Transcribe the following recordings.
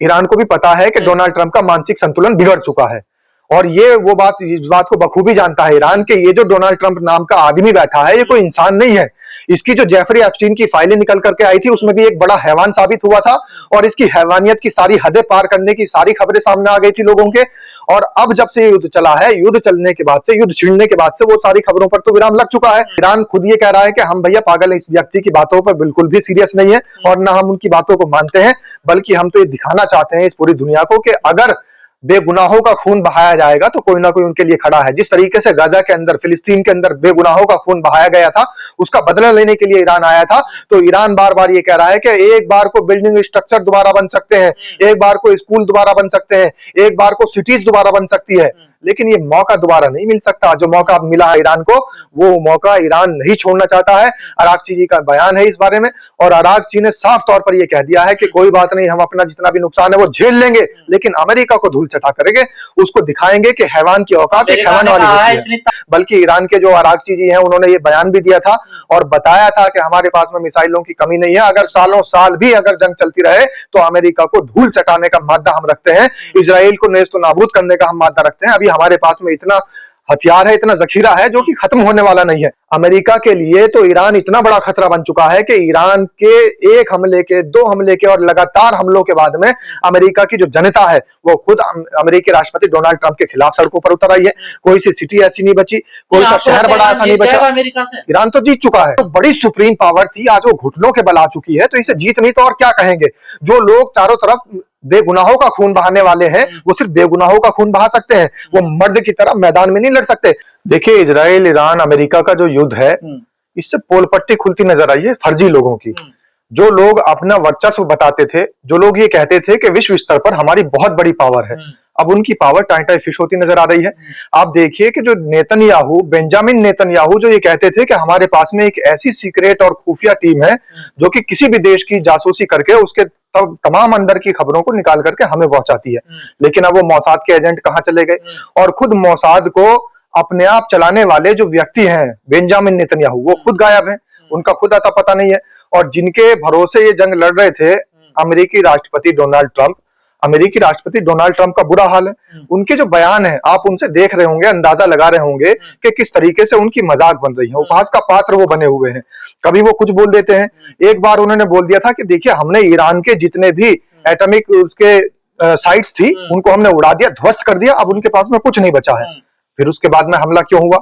Iran को भी पता है कि डोनाल्ड ट्रंप का मानसिक संतुलन बिगड़ चुका है। और ये वो बात, इस बात को बखूबी जानता है ईरान के ये जो डोनाल्ड ट्रंप नाम का आदमी बैठा है, ये कोई इंसान नहीं है। इसकी जो जेफरी एप्स्टीन की फाइलें निकल करके आई थी, उसमें भी एक बड़ा हैवान साबित हुआ था, और इसकी हैवानियत की सारी हदें पार करने की सारी खबरें सामने आ गई थी लोगों के। और अब जब से युद्ध चला है, युद्ध चलने के बाद से, युद्ध छिड़ने के बाद से वो सारी खबरों पर तो विराम लग चुका है। ईरान खुद ये कह रहा है कि हम भैया पागल हैं, इस व्यक्ति की बातों पर बिल्कुल भी सीरियस नहीं है और ना हम उनकी बातों को मानते हैं, बल्कि हम तो ये दिखाना चाहते हैं इस पूरी दुनिया को कि अगर बेगुनाहों का खून बहाया जाएगा तो कोई ना कोई उनके लिए खड़ा है। जिस तरीके से गाजा के अंदर, फिलिस्तीन के अंदर बेगुनाहों का खून बहाया गया था, उसका बदला लेने के लिए ईरान आया था। तो ईरान बार बार ये कह रहा है कि एक बार को बिल्डिंग स्ट्रक्चर दोबारा बन सकते हैं, एक बार को स्कूल दोबारा बन सकते हैं, एक बार को सिटीज दोबारा बन सकती है, लेकिन ये मौका दोबारा नहीं मिल सकता। जो मौका मिला है ईरान को, वो मौका ईरान नहीं छोड़ना चाहता है। अरागची जी का बयान है इस बारे में, और अरागची ने साफ तौर पर यह कह दिया है कि कोई बात नहीं, हम अपना जितना भी नुकसान है वो झेल लेंगे, लेकिन अमेरिका को धूल चटा करेंगे, उसको दिखाएंगे कि हैवान की औकात एक हैवान वाली होती है। बल्कि ईरान के जो अरागची जी हैं, उन्होंने ये बयान भी दिया था और बताया था कि हमारे पास में मिसाइलों की कमी नहीं है, अगर सालों साल भी अगर जंग चलती रहे तो अमेरिका को धूल चटाने का मादा हम रखते हैं, इजराइल को नेस्त नाबूद करने का हम मादा रखते हैं। अभी हमारे पास में इतना हथियार है, इतना जखीरा है जो कि खत्म होने वाला नहीं है। अमेरिका के लिए तो ईरान इतना बड़ा खतरा बन चुका है कि ईरान के एक हमले के, दो हमले के और लगातार हमलों के बाद में अमेरिका की जो जनता है वो खुद अमेरिकी राष्ट्रपति डोनाल्ड ट्रंप के खिलाफ सड़कों पर उतर आई है। कोई सी सिटी ऐसी नहीं बची, कोई सा शहर बड़ा ऐसा नहीं बचा। अमेरिका से ईरान तो जीत चुका है। तो बड़ी सुप्रीम पावर थी, आज वो घुटनों के बल आ चुकी है, तो इसे जीत नहीं तो और क्या कहेंगे। जो लोग चारों तरफ बेगुनाहों का खून बहाने वाले हैं, वो सिर्फ बेगुनाहों का खून बहा सकते हैं, वो मर्द की तरह मैदान में नहीं लड़ सकते। देखिए, इजराइल, ईरान, अमेरिका का जो युद्ध है, इससे पोल पट्टी खुलती नजर आई है फर्जी लोगों की। जो लोग अपना वर्चस्व बताते थे, जो लोग ये कहते थे कि विश्व स्तर पर हमारी बहुत बड़ी पावर है, अब उनकी पावर टाई फिश होती नजर आ रही है। आप देखिए कि जो नेतन्याहू, बेंजामिन नेतन्याहू, जो ये कहते थे कि हमारे पास में एक ऐसी सीक्रेट और खुफिया टीम है जो कि किसी भी देश की जासूसी करके उसके तमाम अंदर की खबरों को निकाल करके हमें पहुंचाती है, लेकिन अब वो मोसाद के एजेंट कहां चले गए। और खुद मोसाद को अपने आप चलाने वाले जो व्यक्ति हैं, बेंजामिन नेतन्याहू, वो खुद गायब है, उनका खुद आता पता नहीं है। और जिनके भरोसे ये जंग लड़ रहे थे, अमेरिकी राष्ट्रपति डोनाल्ड ट्रंप, अमेरिकी राष्ट्रपति डोनाल्ड ट्रंप का बुरा हाल है। उनके जो बयान है, आप उनसे देख रहे होंगे, अंदाजा लगा रहे होंगे कि किस तरीके से उनकी मजाक बन रही है, उपहास का पात्र वो बने हुए हैं। कभी वो कुछ बोल देते हैं। एक बार उन्होंने बोल दिया था कि देखिए, हमने ईरान के जितने भी एटॉमिक उसके साइट्स थी, उनको हमने उड़ा दिया, ध्वस्त कर दिया, अब उनके पास में कुछ नहीं बचा है। फिर उसके बाद में हमला क्यों हुआ?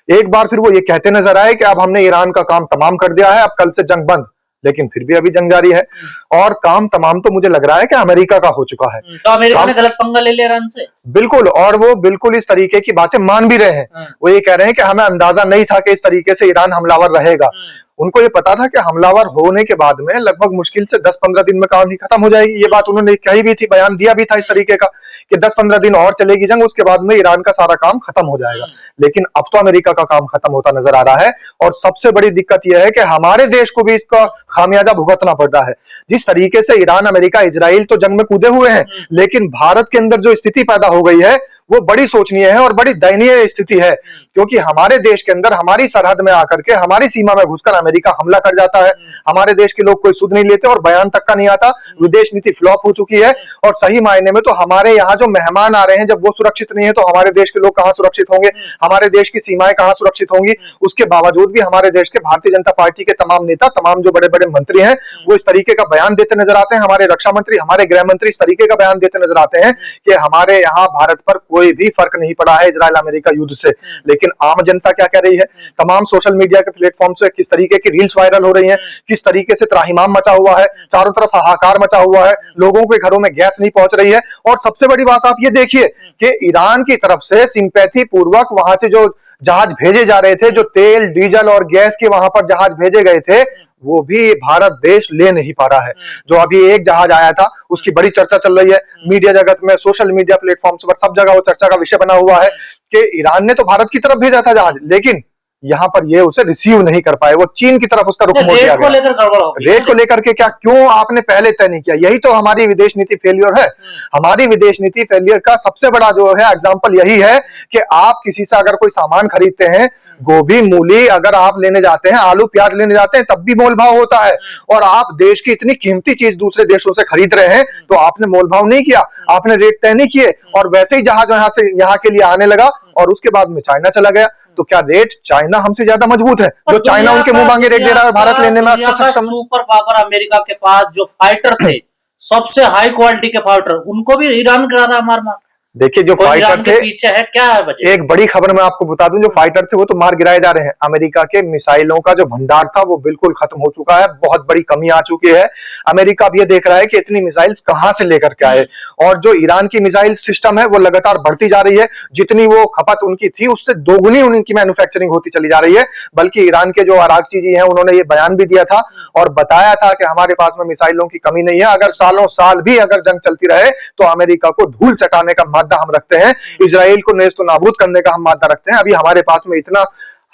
एक बार फिर वो ये कहते नजर आए कि अब हमने ईरान का काम तमाम कर दिया है, अब कल से जंग बंद, लेकिन फिर भी अभी जंग जारी है। और काम तमाम तो मुझे लग रहा है कि अमेरिका का हो चुका है। तो अमेरिका ने गलत पंगा ले लिया ईरान से। बिल्कुल, और वो बिल्कुल इस तरीके की बातें मान भी रहे हैं। वो ये कह रहे हैं कि हमें अंदाजा नहीं था कि इस तरीके से ईरान हमलावर रहेगा। उनको ये पता था कि हमलावर होने के बाद में लगभग मुश्किल से 10-15 दिन में कहानी खत्म हो जाएगी। ये बात उन्होंने कही भी थी, बयान दिया भी था इस तरीके का कि 10-15 दिन और चलेगी जंग, उसके बाद में ईरान का सारा काम खत्म हो जाएगा। लेकिन अब तो अमेरिका का काम खत्म होता नजर आ रहा है। और सबसे बड़ी दिक्कत यह है कि हमारे देश को भी इसका खामियाजा भुगतना पड़ रहा है। जिस तरीके से ईरान, अमेरिका, इजराइल तो जंग में कूदे हुए हैं, लेकिन भारत के अंदर जो स्थिति पैदा हो गई है वो बड़ी सोचनीय है और बड़ी दयनीय स्थिति है। क्योंकि हमारे देश के अंदर, हमारी सरहद में आकर के, हमारी सीमा में घुसकर अमेरिका हमला कर जाता है। हमारे देश के लोग कोई सुध नहीं लेते और बयान तक का नहीं आता। विदेश नीति फ्लॉप हो चुकी है। और सही मायने में तो हमारे यहाँ जो मेहमान आ रहे हैं, जब वो सुरक्षित नहीं है तो हमारे देश के लोग कहां सुरक्षित होंगे, हमारे देश की सीमाएं कहां सुरक्षित होंगी। उसके बावजूद भी हमारे देश के भारतीय जनता पार्टी के तमाम नेता, तमाम जो बड़े बड़े मंत्री हैं, वो इस तरीके का बयान देते नजर आते हैं। हमारे रक्षा मंत्री, हमारे गृह मंत्री इस तरीके का बयान देते नजर आते हैं कि हमारे यहाँ भारत पर कोई भी फर्क नहीं पड़ा है इजराइल अमेरिका युद्ध से। लेकिन आम जनता क्या कह रही है? तमाम सोशल मीडिया के प्लेटफॉर्म से किस तरीके की रील्स वायरल हो रही हैं, किस तरीके से त्राहिमाम मचा हुआ है, चारों तरफ हाहाकार मचा हुआ है, लोगों के घरों में गैस नहीं पहुंच रही है। और सबसे बड़ी बात आप ये देखिए कि ईरान की तरफ से सिंपैथी पूर्वक वहां से जो जहाज भेजे जा रहे थे, जो तेल, डीजल और गैस के वहां पर जहाज भेजे गए थे, वो भी भारत देश ले नहीं पा रहा है। जो अभी एक जहाज आया था, उसकी बड़ी चर्चा चल रही है मीडिया जगत में, सोशल मीडिया प्लेटफॉर्म्स पर, सब जगह वो चर्चा का विषय बना हुआ है कि ईरान ने तो भारत की तरफ भेजा था जहाज, लेकिन यहाँ पर ये उसे रिसीव नहीं कर पाए, वो चीन की तरफ उसका रुख मोड़ दिया रेट को गया। लेकर गड़बड़ हो गई। रेट को लेकर के क्या, क्यों आपने पहले तय नहीं किया? यही तो हमारी विदेश नीति फेलियर है। हमारी विदेश नीति फेलियर का सबसे बड़ा जो है एग्जांपल यही है कि आप किसी से अगर कोई सामान खरीदते हैं, गोभी मूली अगर आप लेने जाते हैं, आलू प्याज लेने जाते हैं, तब भी मोल भाव होता है। और आप देश की इतनी कीमती चीज दूसरे देशों से खरीद रहे हैं तो आपने मोल भाव नहीं किया, आपने रेट तय नहीं किए, और वैसे ही जहाज यहां से यहाँ के लिए आने लगा और उसके बाद में चाइना चला गया। तो क्या रेट चाइना हमसे ज्यादा मजबूत है? जो चाइना उनके मुंह मांगे रेट दे रहा है, भारत लेने में अक्सर सक्षम है। सुपर पावर अमेरिका के पास जो फाइटर थे, सबसे हाई क्वालिटी के फाइटर, उनको भी ईरान गिरा रहा है मार मार। देखिए जो फाइटर ईरान के थे, पीछे है, क्या है वजह? एक बड़ी खबर मैं आपको बता दूं, जो फाइटर थे वो तो मार गिराए जा रहे हैं। अमेरिका के मिसाइलों का जो भंडार था वो बिल्कुल खत्म हो चुका है, बहुत बड़ी कमी आ चुकी है। अमेरिका अब ये देख रहा है कि इतनी मिसाइल्स कहां से लेकर के आए, और जो ईरान की मिसाइल सिस्टम है वो लगातार बढ़ती जा रही है। जितनी वो खपत उनकी थी उससे दोगुनी उनकी मैन्युफैक्चरिंग होती चली जा रही है। बल्कि ईरान के जो अरागची जी हैं उन्होंने ये बयान भी दिया था और बताया था कि हमारे पास में मिसाइलों की कमी नहीं है, अगर सालों साल भी अगर जंग चलती रहे तो अमेरिका को धूल चटाने का मादा हम रखते हैं, इजराइल को नेस्त नाबूद करने का हम मादा रखते हैं। अभी हमारे पास में इतना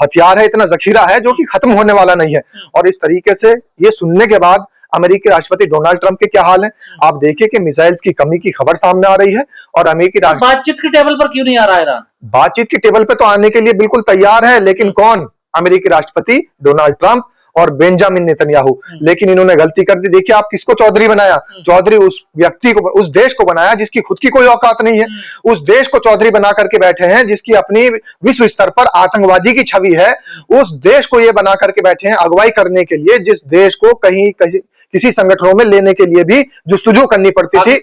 हथियार है, इतना जखीरा है जो कि खत्म होने वाला नहीं है। और इस तरीके से ये सुनने के बाद अमेरिकी राष्ट्रपति डोनाल्ड ट्रंप के क्या हाल है आप देखिए कि मिसाइल्स की कमी की खबर सामने आ रही है। और अमेरिकी बातचीत के टेबल पर क्यों नहीं आ रहा ईरान? बातचीत के टेबल पे तो आने के लिए बिल्कुल तैयार है, लेकिन कौन? अमेरिकी राष्ट्रपति डोनाल्ड ट्रंप और बेंजामिन नेतन्याहू। लेकिन इन्होंने गलती कर दी। देखिए आप किसको चौधरी बनाया? चौधरी उस व्यक्ति को, उस देश को बनाया जिसकी खुद की कोई औकात नहीं है। उस देश को चौधरी बना करके बैठे हैं जिसकी अपनी विश्व स्तर पर आतंकवादी की छवि है। उस देश को ये बना करके बैठे हैं अगुवाई करने के लिए, जिस देश को कहीं किसी संगठनों में लेने के लिए भी जुस्तजू करनी पड़ती थी।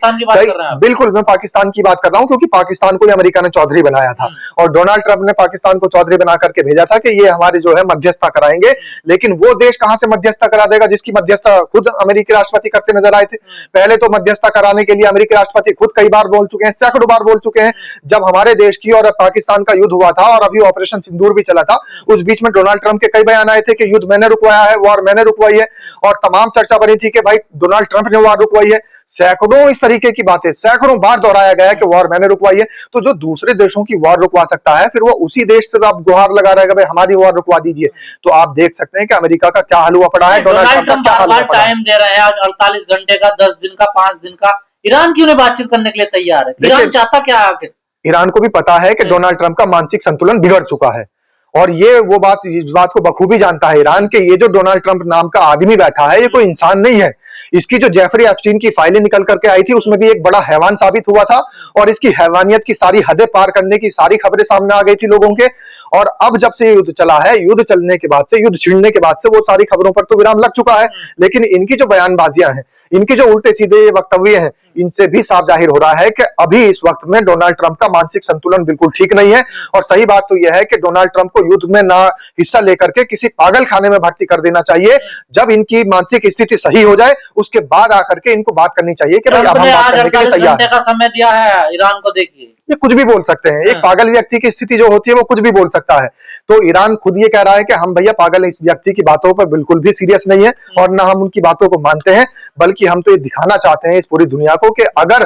बिल्कुल मैं पाकिस्तान की बात कर रहा हूं, क्योंकि पाकिस्तान को अमेरिका ने चौधरी बनाया था और डोनाल्ड ट्रंप ने पाकिस्तान को चौधरी बना करके भेजा था कि ये हमारे जो है मध्यस्थता कराएंगे। लेकिन वो देश कहां से मध्यस्थता करा देगा जिसकी मध्यस्थता खुद अमेरिकी राष्ट्रपति करते नजर आए थे? पहले तो मध्यस्थता कराने के लिए अमेरिकी राष्ट्रपति खुद कई बार बोल चुके हैं, सैकड़ों बार बोल चुके हैं। जब हमारे देश की और पाकिस्तान का युद्ध हुआ था और अभी ऑपरेशन सिंदूर भी चला था, उस बीच में डोनाल्ड ट्रंप के कई बयान आए थे कि युद्ध मैंने रुकवाया है, वॉर मैंने रुकवाई है, और तमाम चर्चा बनी थी कि भाई डोनाल्ड ट्रंप ने वॉर रुकवाई है। सैकड़ों इस तरीके की बातें सैकड़ों बार दोहराया गया है कि वॉर मैंने रुकवाई है। तो जो दूसरे देशों की वॉर रुकवा सकता है, फिर वो उसी देश से आप गुहार लगा रहेगा भाई हमारी वॉर रुकवा दीजिए। तो आप देख सकते हैं कि अमेरिका का क्या हाल हुआ पड़ा है। डोनाल्ड ट्रंप बार-बार टाइम दे रहे हैं, आज 48 घंटे का, 10 दिन का, 5 दिन का। ईरान क्यों नहीं बातचीत करने के लिए तैयार है? ईरान चाहता क्या आखिर? ईरान को भी पता है कि डोनाल्ड ट्रंप का मानसिक संतुलन बिगड़ चुका है, और ये वो बात, इस बात को बखूबी जानता है ईरान के ये जो डोनाल्ड ट्रंप नाम का आदमी बैठा है ये कोई इंसान नहीं है। इसकी जो जेफरी एप्स्टीन की फाइलें निकल करके आई थी उसमें भी एक बड़ा हैवान साबित हुआ था, और इसकी हैवानियत की सारी हदें पार करने की सारी खबरें सामने आ गई थी लोगों के। और अब जब से युद्ध चला है, युद्ध चलने के बाद से, युद्ध छिड़ने के बाद से वो सारी खबरों पर तो विराम लग चुका है। लेकिन इनकी जो बयानबाजियां हैं, इनके जो उल्टे सीधे वक्तव्य हैं, इनसे भी साफ जाहिर हो रहा है कि अभी इस वक्त में डोनाल्ड ट्रंप का मानसिक संतुलन बिल्कुल ठीक नहीं है। और सही बात तो यह है कि डोनाल्ड ट्रंप को युद्ध में ना हिस्सा लेकर के किसी पागल खाने में भर्ती कर देना चाहिए। जब इनकी मानसिक स्थिति सही हो जाए उसके बाद आकर के इनको बात करनी चाहिए कि भाई अब हम बात करने के लिए तैयार हैं। का समय दिया है ईरान को, देखिए ये कुछ भी बोल सकते हैं। एक पागल व्यक्ति की स्थिति जो होती है वो कुछ भी बोल सकता है। तो ईरान खुद ये कह रहा है कि हम भैया पागल इस व्यक्ति की बातों पर बिल्कुल भी सीरियस नहीं है और ना हम उनकी बातों को मानते हैं, बल्कि हम तो ये दिखाना चाहते हैं इस पूरी दुनिया को कि अगर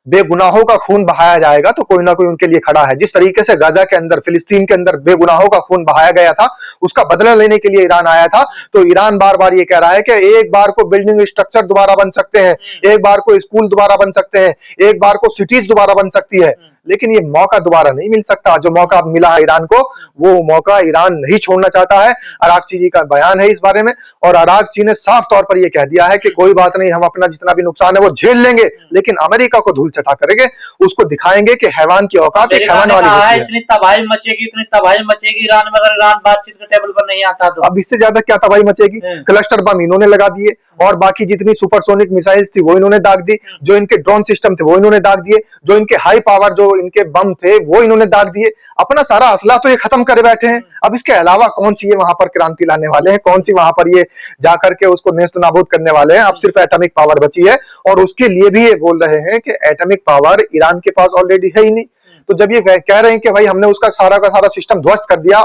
बेगुनाहों का खून बहाया जाएगा तो कोई ना कोई उनके लिए खड़ा है। जिस तरीके से गाजा के अंदर, फिलिस्तीन के अंदर बेगुनाहों का खून बहाया गया था, उसका बदला लेने के लिए ईरान आया था। तो ईरान बार बार ये कह रहा है कि एक बार को बिल्डिंग स्ट्रक्चर दोबारा बन सकते हैं, एक बार को स्कूल दोबारा बन सकते हैं, एक बार को सिटीज दोबारा बन सकती है, लेकिन ये मौका दोबारा नहीं मिल सकता। जो मौका मिला है ईरान को, वो मौका ईरान नहीं छोड़ना चाहता है। अरागची जी का बयान है इस बारे में, और अरागची ने साफ तौर पर यह कह दिया है कि कोई बात नहीं, हम अपना जितना भी नुकसान है वो झेल लेंगे, लेकिन अमेरिका को धूल चटा करेंगे, उसको दिखाएंगे कि हैवान की औकात एक हैवान वाली होती है। इतनी तबाही मचेगी, इतनी तबाही मचेगी ईरान में, अगर ईरान बातचीत के टेबल पर नहीं आता तो। अब इससे ज्यादा क्या तबाही मचेगी? क्लस्टर बम इन्होंने लगा दिए, और बाकी जितनी सुपरसोनिक मिसाइल्स थी वो इन्होंने दाग दी, जो इनके ड्रोन सिस्टम थे वो इन्होंने दाग दिए, जो इनके हाई पावर जो इनके बम थे वो इन्होंने दाग दिए। अपना सारा असला तो ये खत्म करे बैठे हैं। अब इसके अलावा कौन सी ये वहां पर क्रांति लाने वाले हैं, कौन सी वहां पर ये जाकर के उसको नेस्त नाबूद करने वाले हैं? अब सिर्फ एटॉमिक पावर बची है, और उसके लिए भी ये बोल रहे हैं कि एटॉमिक पावर ईरान के पास ऑलरेडी है ही नहीं। तो जब ये कह रहे हैं कि भाई हमने उसका सारा का सारा सिस्टम ध्वस्त कर दिया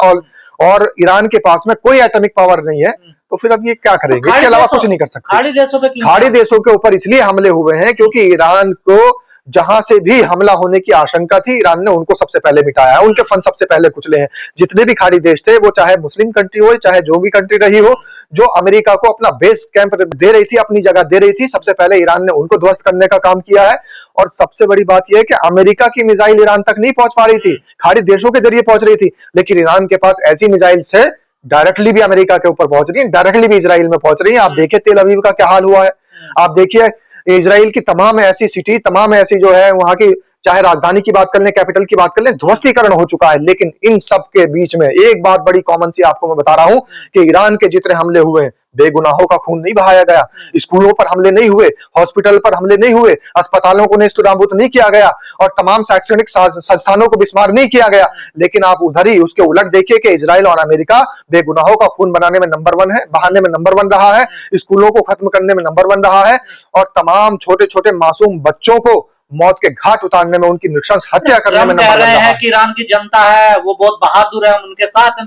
और ईरान के पास में कोई एटॉमिक पावर नहीं है, तो फिर अब ये क्या करेंगे? इसके अलावा कुछ नहीं कर सकते। खाड़ी देशों पे खाड़ी देशों के ऊपर इसलिए हमले हुए हैं क्योंकि ईरान को जहां से भी हमला होने की आशंका थी, ईरान ने उनको सबसे पहले मिटाया है, उनके फंड सबसे पहले कुचले हैं। जितने भी खाड़ी देश थे, वो चाहे मुस्लिम कंट्री हो, चाहे जो भी कंट्री रही हो, जो अमेरिका को अपना बेस कैंप दे रही थी, अपनी जगह दे रही थी, सबसे पहले ईरान ने उनको ध्वस्त करने का काम किया है। और सबसे बड़ी बात यह है कि अमेरिका की मिसाइल ईरान तक नहीं पहुंच पा रही थी, खाड़ी देशों के जरिए पहुंच रही थी, लेकिन ईरान के पास ऐसी मिसाइल्स है डायरेक्टली भी अमेरिका के ऊपर पहुंच रही है, डायरेक्टली भी इजराइल में पहुंच रही है। आप देखिए तेल अवीव का क्या हाल हुआ है, आप देखिए इजराइल की तमाम ऐसी सिटी, तमाम ऐसी जो है वहां की, चाहे राजधानी की बात कर लें, कैपिटल की बात कर लें, ध्वस्तीकरण हो चुका है। लेकिन इन सब के बीच में एक बात बड़ी कॉमन सी आपको मैं बता रहा हूं कि ईरान के जितने हमले हुए हैं, बेगुनाहों का खून नहीं बहाया गया, स्कूलों पर हमले नहीं हुए, हॉस्पिटल पर हमले नहीं हुए, अस्पतालों को नेस्तनाबूद नहीं किया गया और तमाम शैक्षणिक संस्थानों को बिस्मार नहीं किया गया। लेकिन आप उधर ही उसके उलट देखिए कि इजराइल और अमेरिका बेगुनाहों का खून बनाने में नंबर 1 है, बहाने में नंबर 1 रहा है, स्कूलों को खत्म करने में नंबर 1 रहा है और तमाम छोटे छोटे मासूम बच्चों को मौत के घाट उतारने में, उनकी नृशंस हत्या करने में कह रहे हैं कि ईरान की जनता है वो बहुत बहादुर है, हम उनके साथ हैं।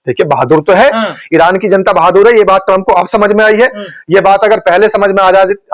देखिए बहादुर तो है, ईरान की जनता बहादुर है, ये बात ट्रंप को अब समझ में आई है। ये बात अगर पहले समझ में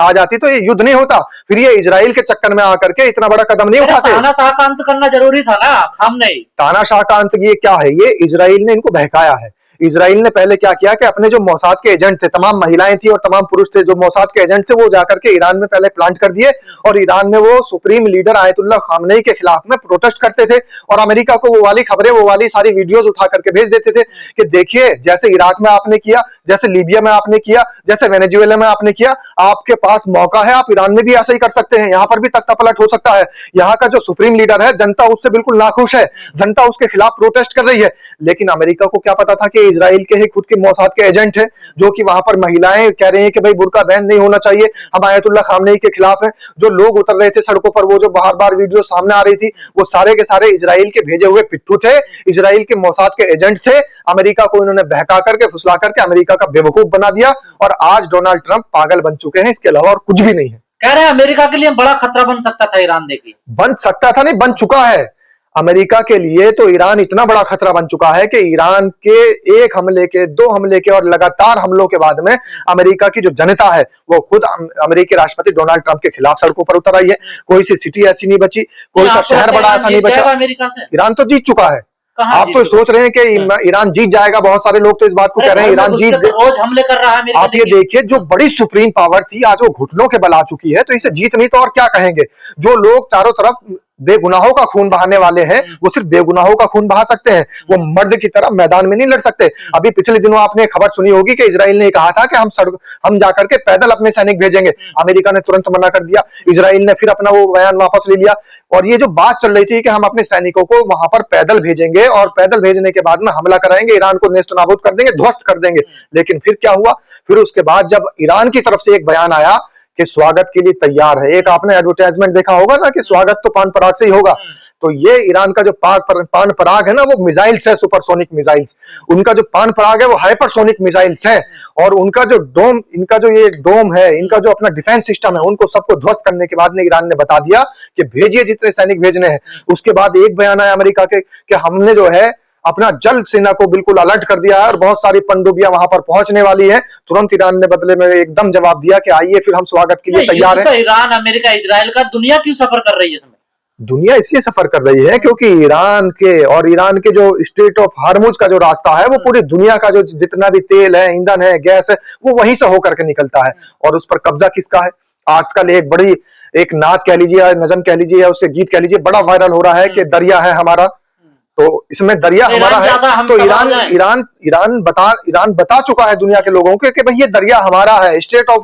आ जाती तो ये युद्ध नहीं होता, फिर ये इजराइल के चक्कर में आकर के इतना बड़ा कदम नहीं उठाते। तानाशाह का अंत करना जरूरी था ना, हम नहीं। तानाशाह का अंत ये क्या है? ये इजराइल ने इनको बहकाया है। इजराइल ने पहले क्या किया कि अपने जो मोसाद के एजेंट थे, तमाम महिलाएं थी और तमाम पुरुष थे जो मोसाद के एजेंट थे, वो जाकर के ईरान में पहले प्लांट कर दिए और ईरान में वो सुप्रीम लीडर आयतुल्लाह खामनेई के खिलाफ में प्रोटेस्ट करते थे और अमेरिका को वो वाली खबरें, वो वाली सारी वीडियोस उठा करके भेज देते थे कि देखिए जैसे इराक में आपने किया, जैसे लीबिया में आपने किया, जैसे वेनेजुएला में आपने किया, आपके पास मौका है, आप ईरान में भी ऐसा ही कर सकते हैं, यहां पर भी तख्ता पलट हो सकता है। यहाँ का जो सुप्रीम लीडर है, जनता उससे बिल्कुल नाखुश है, जनता उसके खिलाफ प्रोटेस्ट कर रही है। लेकिन अमेरिका को क्या पता था कि इजराइल के ही खुद के मोसाद के एजेंट हैं, जो कि वहां पर महिलाएं कह रही हैं कि भाई बुर्का बैन नहीं होना चाहिए, हम आयतुल्लाह खामनेई के खिलाफ हैं। जो लोग उतर रहे थे सड़कों पर, वो जो बार बार वीडियो सामने आ रही थी, वो सारे के सारे इजराइल के भेजे हुए पिट्ठू थे, इजराइल के मोसाद के एजेंट थे। अमेरिका को इन्होंने बहका करके, फुसला करके अमेरिका का बेवकूफ बना दिया और आज डोनाल्ड ट्रंप पागल बन चुके हैं, इसके अलावा और कुछ भी नहीं है। कह रहे हैं अमेरिका के लिए बड़ा खतरा बन सकता था ईरान, देखिए बन सकता था नहीं, बन चुका है। अमेरिका के लिए तो ईरान इतना बड़ा खतरा बन चुका है कि ईरान के एक हमले के, 2 हमले के और लगातार हमलों के बाद में अमेरिका की जो जनता है वो खुद अमेरिकी राष्ट्रपति डोनाल्ड ट्रंप के खिलाफ सड़कों पर उतर आई है। कोई सी सिटी ऐसी नहीं बची, कोई सा शहर बड़ा ऐसा नहीं बचा। अमेरिका से ईरान तो जीत चुका है। आप तो सोच रहे हैं कि ईरान जीत जाएगा, बहुत सारे लोग तो इस बात को कह रहे हैं ईरान जीत, रोज हमले कर रहा है। आप ये देखिए जो बड़ी सुप्रीम पावर थी आज वो घुटनों के बल आ चुकी है, तो इसे जीत नहीं तो और क्या कहेंगे। जो लोग चारों तरफ बेगुनाहों का खून बहाने वाले हैं, वो सिर्फ बेगुनाहों का खून बहा सकते हैं, वो मर्द की तरह मैदान में नहीं लड़ सकते। अभी पिछले दिनों आपने खबर सुनी होगी कि इजराइल ने कहा था कि हम जाकर के पैदल अपने सैनिक भेजेंगे, अमेरिका ने तुरंत मना कर दिया, इजराइल ने फिर अपना वो बयान वापस ले लिया। और ये जो बात चल रही थी कि हम अपने सैनिकों को वहां पर पैदल भेजेंगे और पैदल भेजने के बाद में हमला कराएंगे, ईरान को नेस्तनाबूद कर देंगे, ध्वस्त कर देंगे, लेकिन फिर क्या हुआ? फिर उसके बाद जब ईरान की तरफ से एक बयान आया कि स्वागत के लिए तैयार है, एक आपने एडवर्टाइजमेंट देखा होगा ना कि स्वागत तो पान पराग से ही होगा, तो ये ईरान का जो पान पराग है ना, वो मिसाइल्स है, सुपरसोनिक मिसाइल्स। उनका जो पान पराग है वो हाइपरसोनिक मिसाइल्स है और उनका जो डोम, इनका जो ये डोम है, इनका जो अपना डिफेंस सिस्टम है, उनको सबको ध्वस्त करने के बाद में ईरान ने बता दिया कि भेजिए जितने सैनिक भेजने हैं। उसके बाद एक बयान आया अमेरिका के कि हमने जो है अपना जल सेना को बिल्कुल अलर्ट कर दिया है और बहुत सारी पनडुब्बियां वहां पर पहुंचने वाली है। तुरंत ईरान ने बदले में एकदम जवाब दिया कि आइए फिर हम स्वागत के लिए तैयार हैं। तो ईरान, अमेरिका, इजराइल का दुनिया क्यों सफर कर रही है इसमें? दुनिया इसलिए सफर कर रही है क्योंकि ईरान के जो स्ट्रेट ऑफ हार्मुज का जो रास्ता है, वो पूरी दुनिया का जो जितना भी तेल है, ईंधन है, गैस है, वो वहीं से होकर के निकलता है। और उस पर कब्जा किसका है? आजकल एक नात कह लीजिए, नज़म कह लीजिए या उससे गीत कह लीजिए, बड़ा वायरल हो रहा है कि दरिया है हमारा, तो इसमें दरिया हमारा है। तो ईरान बता चुका है दुनिया के लोगों को कि भाई ये दरिया हमारा है, स्ट्रेट ऑफ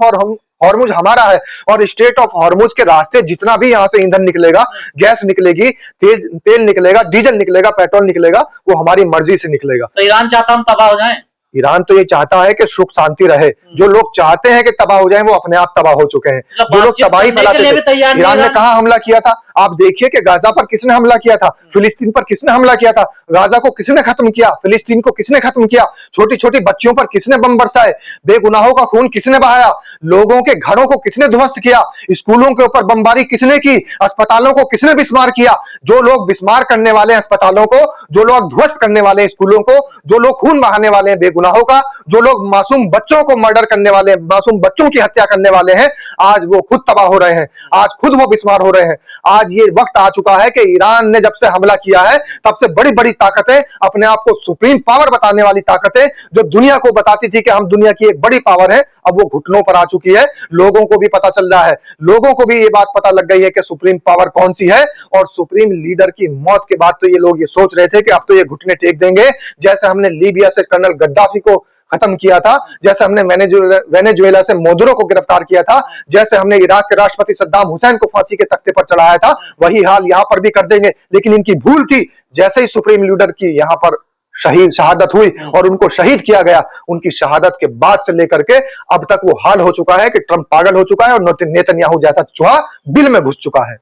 हॉर्मुज हमारा है और स्ट्रेट ऑफ हॉर्मुज के रास्ते जितना भी यहाँ से ईंधन निकलेगा, गैस निकलेगी, तेल निकलेगा, डीजल निकलेगा, पेट्रोल निकलेगा, वो हमारी मर्जी से निकलेगा। तो ईरान चाहता हम तबाह हो जाएं? ईरान तो ये चाहता है कि सुख शांति रहे। जो लोग चाहते हैं कि तबाह हो जाएं, वो अपने आप तबाह हो चुके हैं। जो लोग तबाही फैलाते थे, ईरान ने कहाँ हमला किया था? आप देखिए कि गाजा पर किसने हमला किया था, फिलिस्तीन पर किसने हमला किया था, गाजा को किसने खत्म किया, फिलिस्तीन को किसने खत्म किया, छोटी छोटी बच्चियों पर किसने बम बरसाए, बेगुनाहों का खून किसने बहाया, लोगों के घरों को किसने ध्वस्त किया, स्कूलों के ऊपर बमबारी किसने की, अस्पतालों को किसने बिस्मार किया। जो लोग बिस्मार करने वाले हैं अस्पतालों को, जो लोग ध्वस्त करने वाले हैं स्कूलों को, जो लोग खून बहाने वाले हैं बेगुनाहों का, जो लोग मासूम बच्चों को मर्डर करने वाले हैं, मासूम बच्चों की हत्या करने वाले हैं, आज वो खुद तबाह हो रहे हैं, आज खुद वो बिस्मार हो रहे हैं। आज ये वक्त आ चुका है कि ईरान ने जब से हमला किया है तब से बड़ी बड़ी ताकतें, अपने आप को सुप्रीम पावर बताने वाली ताकतें, जो दुनिया को बताती थी कि हम दुनिया की एक बड़ी पावर है, अब वो घुटनों पर आ चुकी है। लोगों को भी पता चल रहा है, लोगों को भी ये बात पता लग गई है कि सुप्रीम पावर कौन सी है। और सुप्रीम लीडर की मौत के बाद तो ये लोग ये सोच रहे थे कि अब तो ये घुटने टेक देंगे, जैसे हमने लीबिया से कर्नल गद्दाफी को खत्म किया था, जैसे हमने वेनेजुएला से मोदुरो को गिरफ्तार किया था, जैसे हमने इराक के राष्ट्रपति सद्दाम हुसैन को फांसी के तख्ते पर चढ़ाया था, वही हाल यहां पर भी कर देंगे। लेकिन इनकी भूल थी, जैसे ही सुप्रीम लीडर की यहां पर शहादत हुई और उनको शहीद किया गया, उनकी शहादत के बाद से लेकर के अब तक वो हाल हो चुका है कि ट्रंप पागल हो चुका है और नेतन्याहू जैसा चूहा बिल में घुस चुका है।